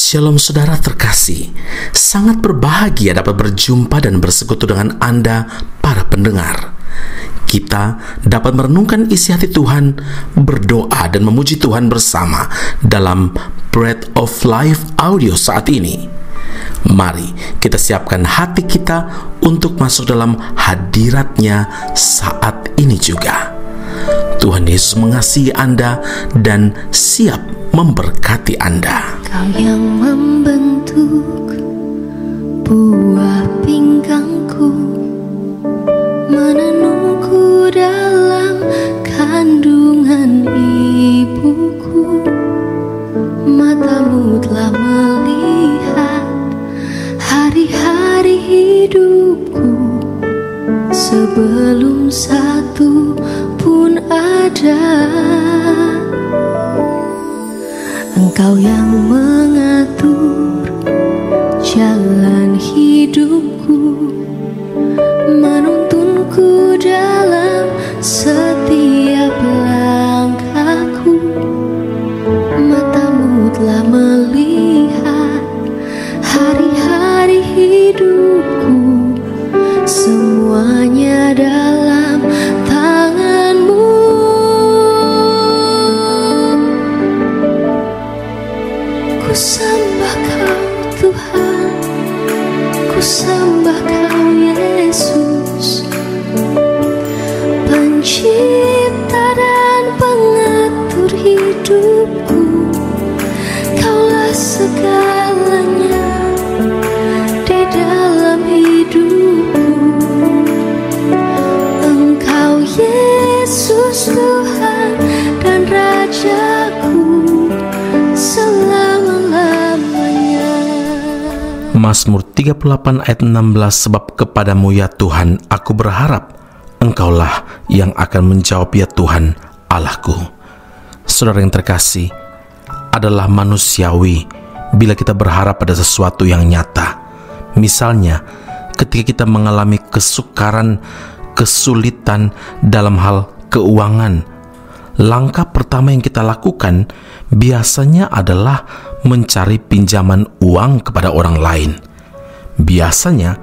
Shalom saudara terkasih, sangat berbahagia dapat berjumpa dan bersekutu dengan Anda para pendengar. Kita dapat merenungkan isi hati Tuhan, berdoa dan memuji Tuhan bersama dalam Bread of Life audio saat ini. Mari kita siapkan hati kita untuk masuk dalam hadirat-Nya saat ini juga. Tuhan Yesus mengasihi Anda dan siap memberkati Anda. Kau yang membentuk buah pinggangku, menenungku dalam kandungan ibuku. Matamu telah melihat hari-hari hidupku, sebelum satu pun ada. Engkau yang mengatur jalan hidupku, menuntunku dalam setiap langkahku. Matamu telah melihat hari-hari hidupku, semuanya dalam tangan-Mu. Ku sembah Kau Tuhan, ku sembah Kau Yesus, pencipta dan pengatur hidupku. Kaulah segalanya di dalam hidupku. Engkau Yesus Tuhan dan Rajaku selama-lamanya. Mazmur 38 ayat 16, sebab kepadamu ya Tuhan aku berharap, Engkaulah yang akan menjawab ya Tuhan Allahku. Saudara yang terkasih, adalah manusiawi bila kita berharap pada sesuatu yang nyata. Misalnya, ketika kita mengalami kesukaran, kesulitan dalam hal keuangan, langkah pertama yang kita lakukan biasanya adalah mencari pinjaman uang kepada orang lain. Biasanya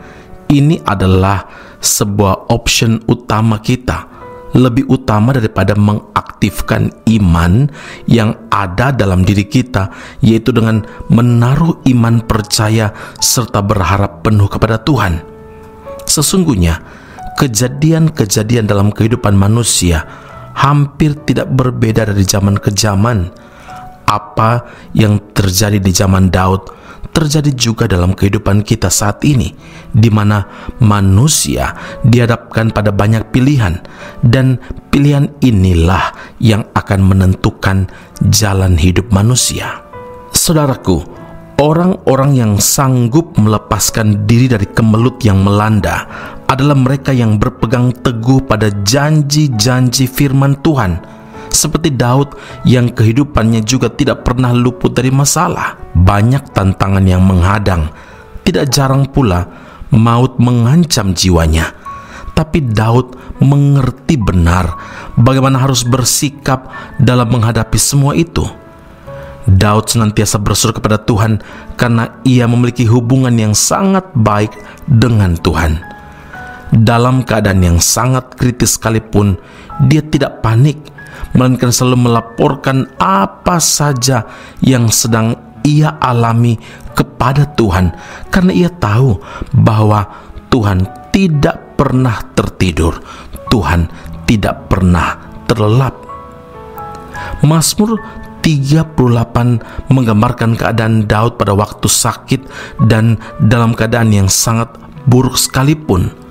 ini adalah sebuah option utama kita, lebih utama daripada mengaktifkan iman yang ada dalam diri kita, yaitu dengan menaruh iman percaya serta berharap penuh kepada Tuhan. Sesungguhnya kejadian-kejadian dalam kehidupan manusia hampir tidak berbeda dari zaman ke zaman. Apa yang terjadi di zaman Daud terjadi juga dalam kehidupan kita saat ini, di mana manusia dihadapkan pada banyak pilihan, dan pilihan inilah yang akan menentukan jalan hidup manusia. Saudaraku, orang-orang yang sanggup melepaskan diri dari kemelut yang melanda adalah mereka yang berpegang teguh pada janji-janji firman Tuhan. Seperti Daud yang kehidupannya juga tidak pernah luput dari masalah. Banyak tantangan yang menghadang. Tidak jarang pula maut mengancam jiwanya. Tapi Daud mengerti benar bagaimana harus bersikap dalam menghadapi semua itu. Daud senantiasa berseru kepada Tuhan karena ia memiliki hubungan yang sangat baik dengan Tuhan. Dalam keadaan yang sangat kritis sekalipun, dia tidak panik, melainkan selalu melaporkan apa saja yang sedang ia alami kepada Tuhan, karena ia tahu bahwa Tuhan tidak pernah tertidur, Tuhan tidak pernah terlelap. Mazmur 38 menggambarkan keadaan Daud pada waktu sakit dan dalam keadaan yang sangat buruk sekalipun.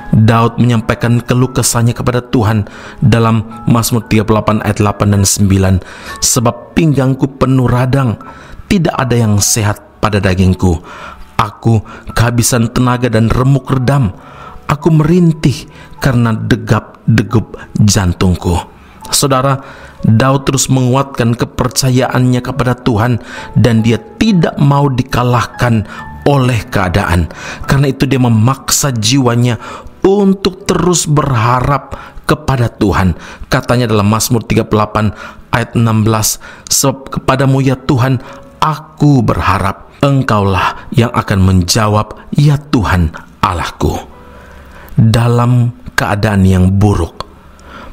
Daud menyampaikan keluh kesahnya kepada Tuhan dalam Mazmur 38 ayat 8 dan 9. Sebab pinggangku penuh radang, tidak ada yang sehat pada dagingku. Aku kehabisan tenaga dan remuk redam. Aku merintih karena degap-degup jantungku. Saudara, Daud terus menguatkan kepercayaannya kepada Tuhan, dan dia tidak mau dikalahkan oleh keadaan. Karena itu dia memaksa jiwanya untuk terus berharap kepada Tuhan. Katanya dalam Mazmur 38 ayat 16, sebab kepadamu ya Tuhan Aku berharap Engkaulah yang akan menjawab, ya Tuhan Allahku. Dalam keadaan yang buruk,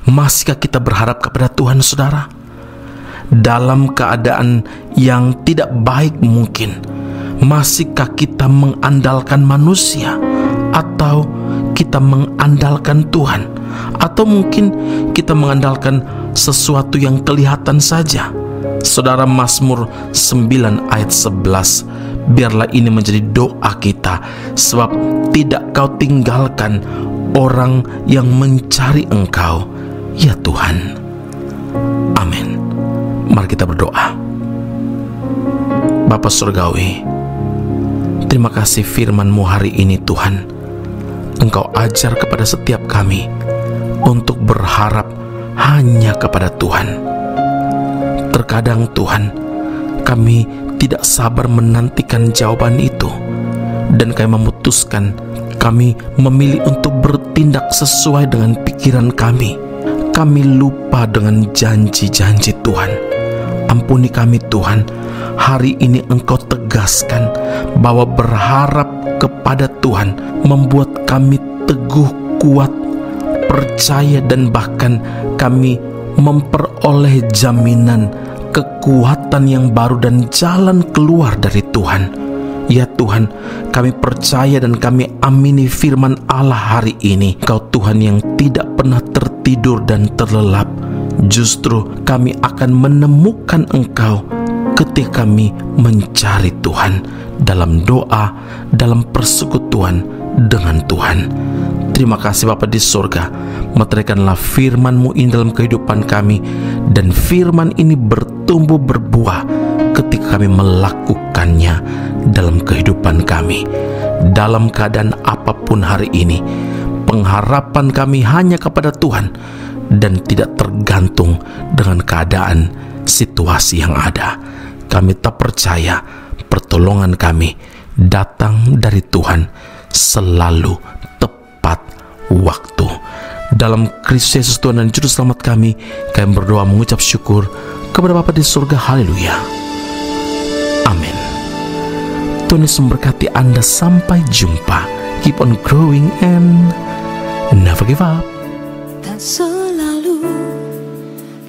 masihkah kita berharap kepada Tuhan, saudara? Dalam keadaan yang tidak baik mungkin, masihkah kita mengandalkan manusia? Atau kita mengandalkan Tuhan? Atau mungkin kita mengandalkan sesuatu yang kelihatan saja? Saudara, Mazmur 9 ayat 11, biarlah ini menjadi doa kita, sebab tidak Kau tinggalkan orang yang mencari Engkau, ya Tuhan. Amin. Mari kita berdoa. Bapa Surgawi, terima kasih firman-Mu hari ini Tuhan. Engkau ajar kepada setiap kami untuk berharap hanya kepada Tuhan. Terkadang Tuhan, kami tidak sabar menantikan jawaban itu, dan kami memutuskan, kami memilih untuk bertindak sesuai dengan pikiran kami. Kami lupa dengan janji-janji Tuhan. Ampuni kami Tuhan. Hari ini Engkau tegaskan bahwa berharap kepada Tuhan membuat kami teguh, kuat, percaya, dan bahkan kami memperoleh jaminan kekuatan yang baru dan jalan keluar dari Tuhan. Ya Tuhan, kami percaya dan kami amini firman Allah hari ini. Kau Tuhan yang tidak pernah tertidur dan terlelap. Justru kami akan menemukan Engkau ketika kami mencari Tuhan dalam doa, dalam persekutuan dengan Tuhan. Terima kasih Bapa di surga. Meteraikanlah firman-Mu ini dalam kehidupan kami, dan firman ini bertumbuh berbuah ketika kami melakukannya dalam kehidupan kami. Dalam keadaan apapun hari ini, pengharapan kami hanya kepada Tuhan dan tidak tergantung dengan keadaan situasi yang ada. Kami tak percaya pertolongan kami datang dari Tuhan selalu tepat waktu. Dalam Kristus Yesus Tuhan dan Juru Selamat kami berdoa mengucap syukur kepada Bapa di surga. Haleluya. Amin. Tuhan Yesus memberkati Anda. Sampai jumpa. Keep on growing and never give up. Tak selalu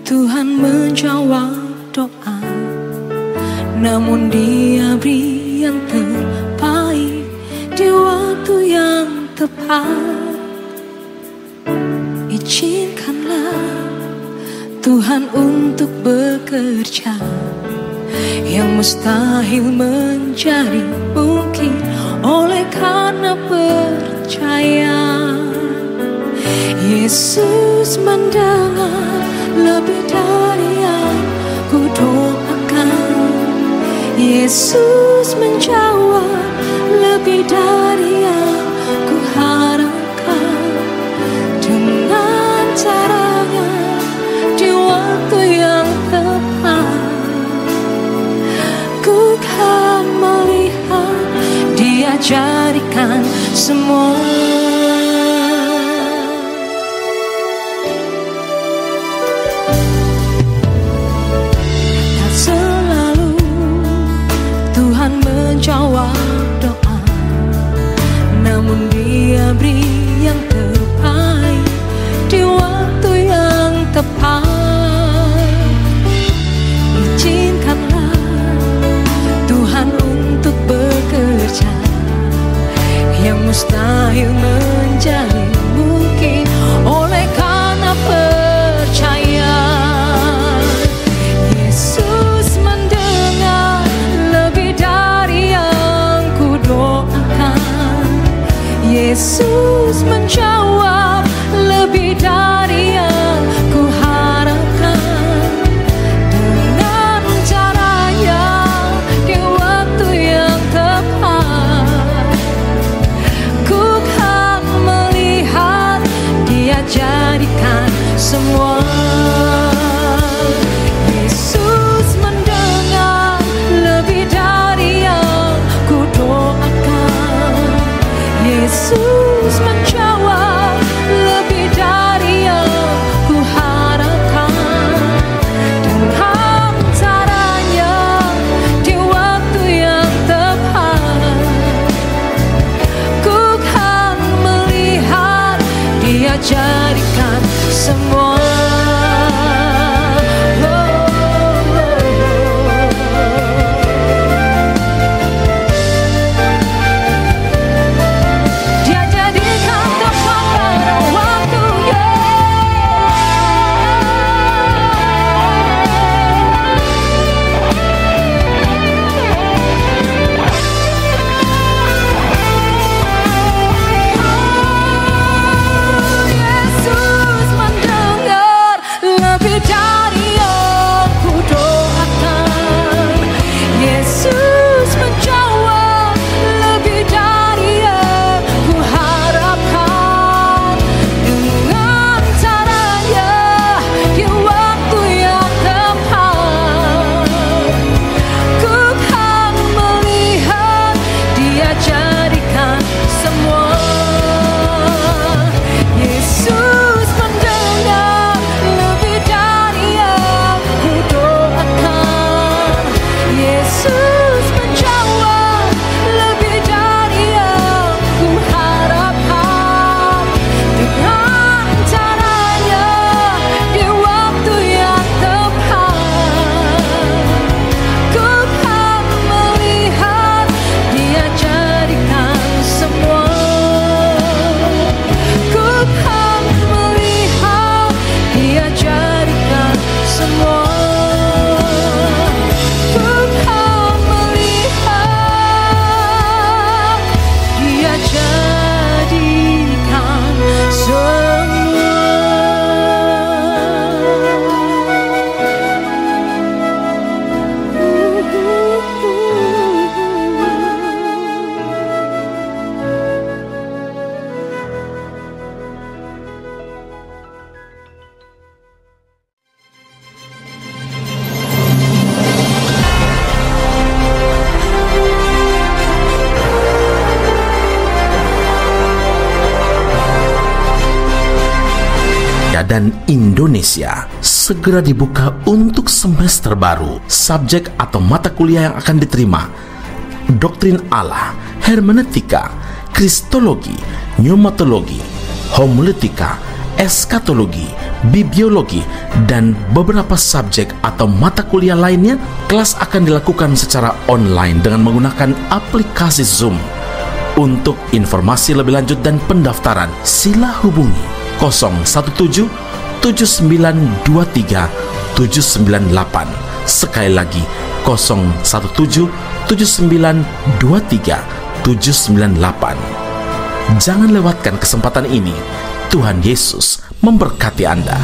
Tuhan menjawab doa, namun Dia beri yang terbaik di waktu yang tepat. Izinkanlah Tuhan untuk bekerja, yang mustahil menjadi mungkin oleh karena percaya. Yesus mendengar lebih dari yang ku doakan. Yesus menjawab lebih dari yang ku harapkan. Dengan caranya di waktu yang tepat, ku kan melihat Dia jadikan semua. Tak selalu Tuhan menjawab doa, namun Dia beri yang terbaik di waktu yang tepat. Izinkanlah Tuhan untuk bekerja, yang mustahil menjadi mungkin oleh karena percaya. Yesus mendengar lebih dari yang ku doakan. Yesus menjawab lebih dari yang ku harapkan. Dengan caranya di waktu yang tepat, ku kan melihat Dia jadikan semua. Yesus mendengar lebih dari yang ku doakan. Yesus menjawab Yesus menjawab lebih dari yang ku harapkan. Dengan caranya di waktu yang tepat, ku kan melihat Dia jadikan semua. Ku kan melihat Dia jadikan semua. Ku kan melihat Dia jadikan dan Indonesia segera dibuka untuk semester baru. Subjek atau mata kuliah yang akan diterima: Doktrin Allah, Hermeneutika, Kristologi, Pneumatologi, Homiletika, Eskatologi, Bibliologi, dan beberapa subjek atau mata kuliah lainnya. Kelas akan dilakukan secara online dengan menggunakan aplikasi Zoom. Untuk informasi lebih lanjut dan pendaftaran, sila hubungi 017 7923 798. Sekali lagi 017 7923 798. Jangan lewatkan kesempatan ini. Tuhan Yesus memberkati Anda.